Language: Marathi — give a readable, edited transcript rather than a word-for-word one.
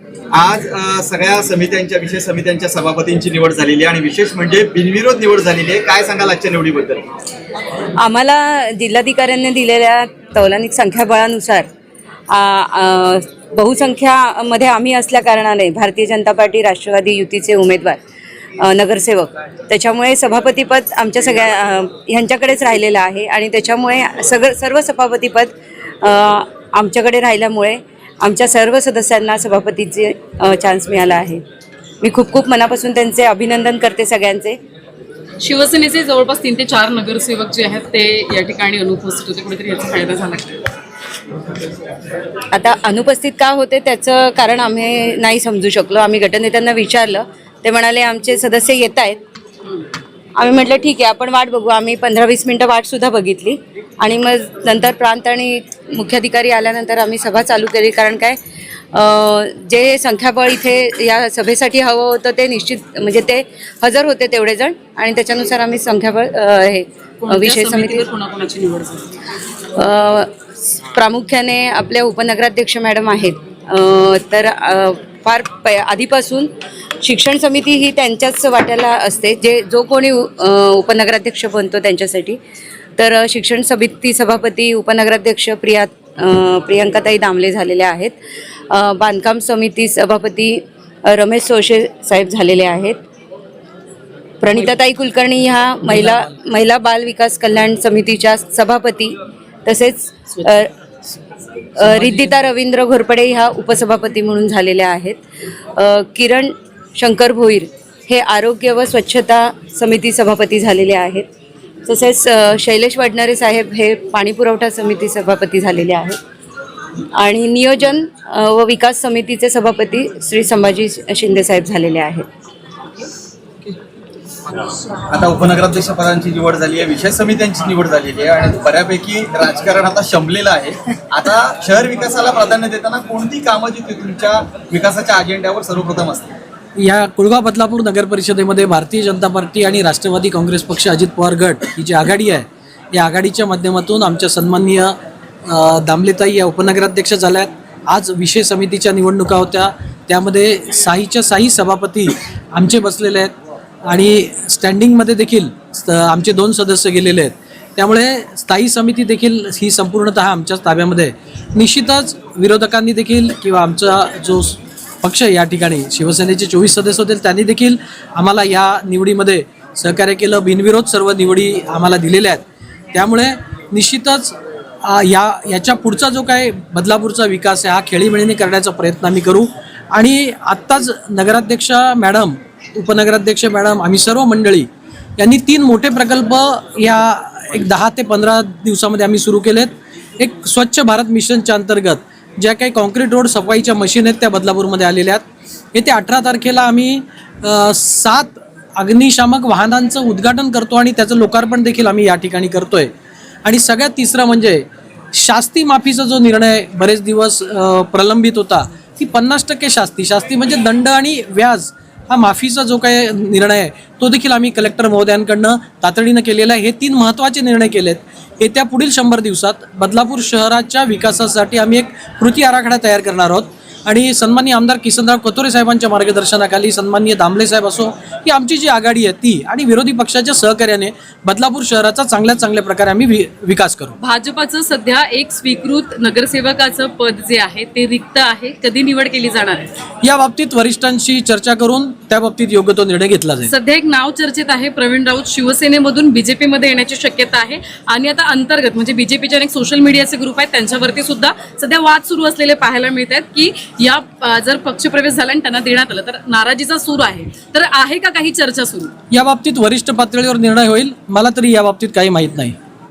आज सगळ्या समित्यांच्या विशेष समित्यांच्या सभापतींची निवड झालेली आहे आणि विशेष म्हणजे बिनविरोध निवड झालेली आहे. काय सांगाल आजच्या निवडीबद्दल? आम्हाला जिल्हाधिकाऱ्यांनी दिलेल्या तौलनिक संख्याबळानुसार बहुसंख्यामध्ये आम्ही असल्या कारणाने भारतीय जनता पार्टी राष्ट्रवादी युतीचे उमेदवार नगरसेवक त्याच्यामुळे सभापतीपद आमच्या सगळ्या ह्यांच्याकडेच राहिलेलं आहे आणि त्याच्यामुळे सर्व सभापतीपद आमच्याकडे राहिल्यामुळे आमच्या सर्व सदस्यांना सभापतीचे चान्स मिळाला आहे. मी खूप खूप मनापासून त्यांचे अभिनंदन करते सगळ्यांचे. शिवसेनेचे जवळपास 3 ते 4 नगरसेवक जे आहेत ते या ठिकाणी अनुपस्थित होते, कुठेतरी याचा फायदा झाला. आता अनुपस्थित का होते त्याचं कारण आम्ही नाही समजू शकलो. आम्ही गटनेत्यांना विचारलं, ते म्हणाले आमचे सदस्य येत आहेत. आम्ही म्हटलं ठीक आहे, आपण वाट बघू. आम्ही 15-20 मिनटं वाटसुद्धा बघितली आणि मग नंतर प्रांत आणि मुख्याधिकारी आल्यानंतर आम्ही सभा चालू केली. कारण काय जे संख्याबळ इथे या सभेसाठी हवं होतं ते निश्चित म्हणजे ते हजर होते तेवढे जण आणि त्याच्यानुसार आम्ही संख्याबळ हे विषय समिती प्रामुख्याने आपल्या उपनगराध्यक्ष मॅडम आहेत. तर फार आधीपासून शिक्षण समिती ही त्यांच्याच वाट्याला असते, जो कोणी उपनगराध्यक्ष बनतो त्यांच्यासाठी. तर शिक्षण समिती सभापती उपनगराध्यक्ष प्रियंकाताई दामले झालेल्या आहेत. बांधकाम समिती सभापती रमेश सोशे साहेब झालेले आहेत. प्रणिताताई कुलकर्णी ह्या महिला बाल विकास कल्याण समितीच्या सभापती, तसेच रिद्धिता रवींद्र घोरपडे ह्या उपसभापती म्हणून झालेल्या आहेत. किरण शंकर भोईर हे आरोग्य व स्वच्छता समिती सभापती झालेले आहेत. तसेच शैलेश वडणारे साहेब हे पाणीपुरवठा समिती सभापती झालेले आहेत आणि नियोजन व विकास समितीचे सभापती श्री संभाजी शिंदे साहेब झालेले आहेत. आता उपनगराध्यक्ष पदांची निवड झाली आहे, विशेष समित्यांची निवड झालेली आहे आणि बऱ्यापैकी राजकारण आता शमलेलं आहे. आता शहर विकासाला प्राधान्य देताना कोणती कामं जी तुमच्या विकासाच्या अजेंड्यावर सर्वप्रथम असते? या कुळगाव बदलापूर नगर परिषदेमध्ये भारतीय जनता पार्टी आणि राष्ट्रवादी काँग्रेस पक्ष अजित पवार गट ही जी आघाडी आहे, या आघाडीच्या माध्यमातून आमच्या सन्माननीय दामलेताई या उपनगराध्यक्ष झाल्यात. आज विशेष समितीच्या निवडणुका होत्या, त्यामध्ये 6च्या 6 सभापती आमचे बसलेले आहेत आणि स्टँडिंगमध्ये देखील आमचे 2 सदस्य गेलेले आहेत. त्यामुळे स्थायी समिती देखील ही संपूर्णतः आमच्याच ताब्यामध्ये. निश्चितच विरोधकांनी देखील किंवा आमचा जो पक्ष या ठिकाणी शिवसेनेचे 24 सदस्य होते त्यांनी देखील आम्हाला या निवडीमध्ये सहकार्य केलं. बिनविरोध सर्व निवडी आम्हाला दिलेल्या आहेत. त्यामुळे निश्चितच याच्या पुढचा जो काय बदलापूरचा विकास आहे हा खेळीमेळीने करण्याचा प्रयत्न आम्ही करू. आणि आत्ताच नगराध्यक्ष मॅडम, उपनगराध्यक्ष मॅडम, आम्ही सर्व मंडळी यांनी 3 मोठे प्रकल्प या एक 10 ते 15 दिवसामध्ये आम्ही सुरू केलेत. एक स्वच्छ भारत मिशनच्या अंतर्गत ज्या काही कॉन्क्रीट रोड सफाईच्या मशीन आहेत त्या बदलापूरमध्ये आलेल्या आहेत. येत्या 18 तारखेला आम्ही 7 अग्निशामक वाहनांचं उद्घाटन करतो आणि त्याचं लोकार्पण देखील आम्ही या ठिकाणी करतोय. आणि सगळ्यात तिसरं म्हणजे शास्ती माफीचा जो निर्णय बरेच दिवस प्रलंबित होता, ती 50% शास्ती म्हणजे दंड आणि व्याज हा माफीचा जो काही निर्णय आहे तो देखील आम्ही कलेक्टर महोदयांकडनं तातडीनं केलेला आहे. हे 3 महत्त्वाचे निर्णय केलेत. येत्या पुढील 100 दिवसात बदलापूर शहराच्या विकासासाठी आम्ही एक कृती आराखडा तयार करणार आहोत आणि सन्माननीय आमदार किसनराव कतोरे साहेबांच्या मार्गदर्शनाखाली सन्माननीय दामले साहेब असो, ही आमची जी आघाडी आहे ती आणि विरोधी पक्षाच्या सहकार्याने बदलापूर शहराचा चांगल्या प्रकारे आम्ही विकास करू. भाजपाचं सध्या एक स्वीकृत नगरसेवकाचं पद जे आहे ते रिक्त आहे, कधी निवड केली जाणार आहे? या बाबतीत वरिष्ठांशी चर्चा करून त्या बाबतीत योग्य तो निर्णय घेतला जाईल. सध्या एक नाव चर्चेत आहे, प्रवीण राऊत शिवसेनेमधून बीजेपीमध्ये येण्याची शक्यता आहे आणि आता अंतर्गत म्हणजे बीजेपीचे अनेक सोशल मीडियाचे ग्रुप आहेत त्यांच्यावरती सुद्धा सध्या वाद सुरू असलेले पाहायला मिळत आहेत की या जर पक्षप्रवेश झाला आणि त्यांना देण्यात आलं तर नाराजीचा सूर आहे. तर आहे का काही चर्चा सुरू? या बाबतीत वरिष्ठ पातळीवर निर्णय होईल. मला तरी या बाबतीत काही माहीत नाही.